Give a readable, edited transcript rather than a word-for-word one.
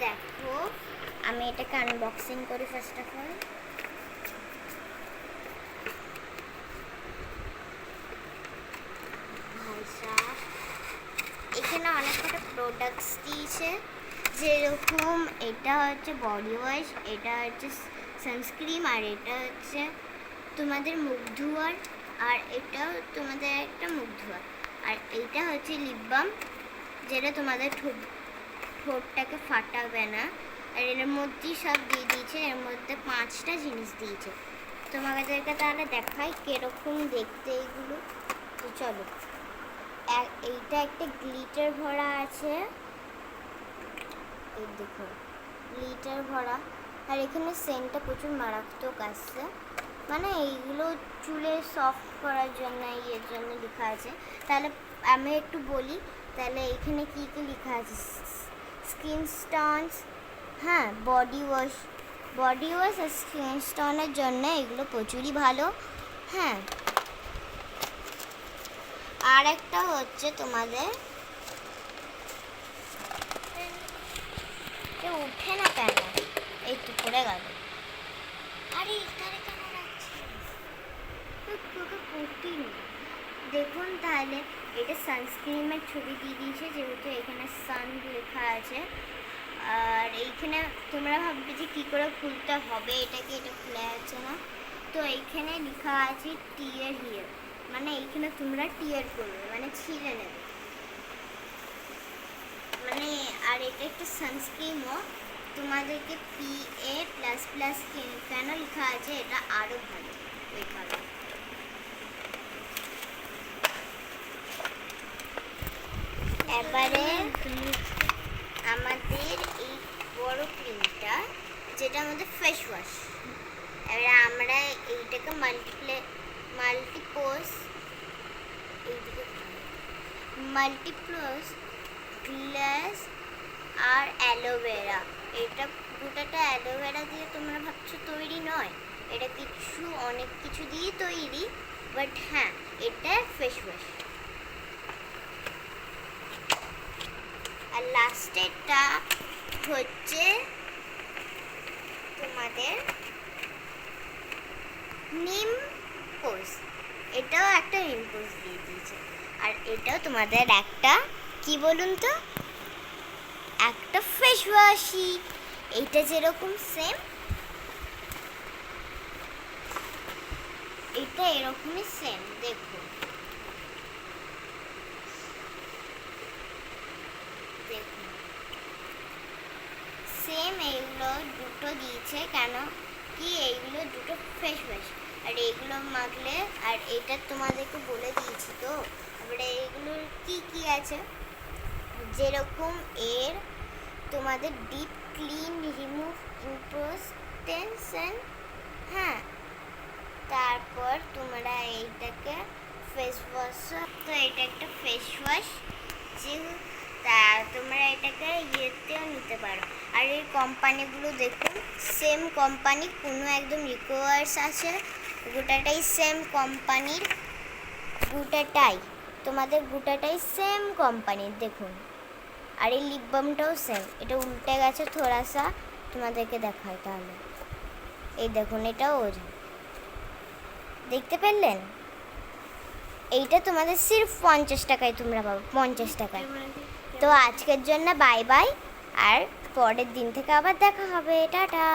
দেখো আমি এটাকে আনবক্সিং করি ফার্স্ট অফ অল। এখানে অনেক কটা প্রোডাক্টস দিয়েছে, যেরকম এটা হচ্ছে বডি ওয়াশ, এটা হচ্ছে সানস্ক্রিন, আর এটা হচ্ছে তোমাদের মুখ ধোয়ার, আর এটাও তোমাদের একটা মুখ ধোয়ার, আর এইটা হচ্ছে লিপ বাম, যেটা তোমাদের ঠোঁটটাকে ফাটাবে না। আর এর মধ্যেই সব দিয়ে দিয়েছে, এর মধ্যে 5টা জিনিস দিয়েছে। তোমাদেরকে তাহলে দেখাই কিরকম দেখতে এইগুলো। তো চলো, এইটা একটা গ্লিটার ভরা আছে, এই দেখো গ্লিটার ভরা। আর এখানে সেন্টটা প্রচুর মারাত্মক আসছে, মানে এইগুলো চুলে সফট করার জন্য এর জন্য লেখা আছে। তাহলে আমি একটু বলি, তাহলে এখানে কী কী লেখা আছে। স্কিন স্টোনস, হ্যাঁ বডি ওয়াশ আর স্কিন স্টোনের জন্য এগুলো প্রচুরই ভালো। হ্যাঁ, আর একটা হচ্ছে তোমাদের উঠে না কেন, এই তো পড়ে গেল। আরে এখানে কেন রাখছি, দেখুন তাহলে এটা সানস্ক্রিনের ছবি দিয়ে দিয়েছে, যেহেতু এখানে সান লেখা আছে। আর এইখানে তোমরা ভাববে যে কী করে খুলতে হবে এটাকে, এটা খুলে যাচ্ছে না। তো এইখানে লেখা আছে টিয়ার হিয়ার, মানে এইখানে তোমরা টিয়ার করবে, মানে ছিঁড়ে নেবে মানে। আর এটা একটা সানস্ক্রিনও, তোমাদেরকে PA++ কেন লেখা আছে, এটা আরও ভালো ওই কারণে। এবারে আমাদের এই বড় ক্রিমটা, যেটা আমাদের ফেস ওয়াশ, এবারে আমরা এইটাকে মাল্টিপ্লোস গ্লাস আর অ্যালোভেরা, এটা গোটাটা অ্যালোভেরা দিয়ে তোমরা ভাবছো তৈরি নয়, এটা অনেক কিছু দিয়ে তৈরি, বাট হ্যাঁ এটা ফেস ওয়াশ। আর লাস্টেরটা হচ্ছে তোমাদের নিম কোর্স, এটাও একটা নিম কোর্স দিয়ে দিয়েছে। আর এটাও তোমাদের একটা কি বলুন তো, একটা ফেস ওয়াশই, এইটা যেরকম সেম এটা এরকমই সেম। দেখো সেম এইগুলো দুটো দিয়েছে, কেন কি এইগুলো দুটো ফেস ওয়াশ, আর এইগুলো মাখলে, আর এটা তোমাদেরকে বলে দিয়েছি তো। তারপরে এইগুলোর কি কি আছে, যেরকম এর তোমাদের ডিপ ক্লিন রিমুভ ইম্পোস্টেনশন, হ্যাঁ, তারপর তোমরা এইটাকে ফেস ওয়াশ, তো এটা একটা ফেস ওয়াশ, যে তা তোমরা এটাকে ইয়েতেও নিতে পারো। আর এই কোম্পানিগুলো দেখুন সেম কোম্পানি, কোনো একদম রিকোয়ার্স আছে, গোটাটাই সেম কোম্পানির, গোটাটাই সেম কোম্পানির দেখুন। আর এই লিপ বামটাও সেম, এটা উল্টে গেছে থোড়াসা, তোমাদেরকে দেখায় তাহলে। এই দেখুন এটাও ওজন, দেখতে পেলেন? এইটা তোমাদের সির্ফ 50 টাকায় তোমরা পাবো, 50 টাকায়। তো আজকের জন্য বাই বাই, আর পরের দিন থেকে আবার দেখা হবে, টাটা।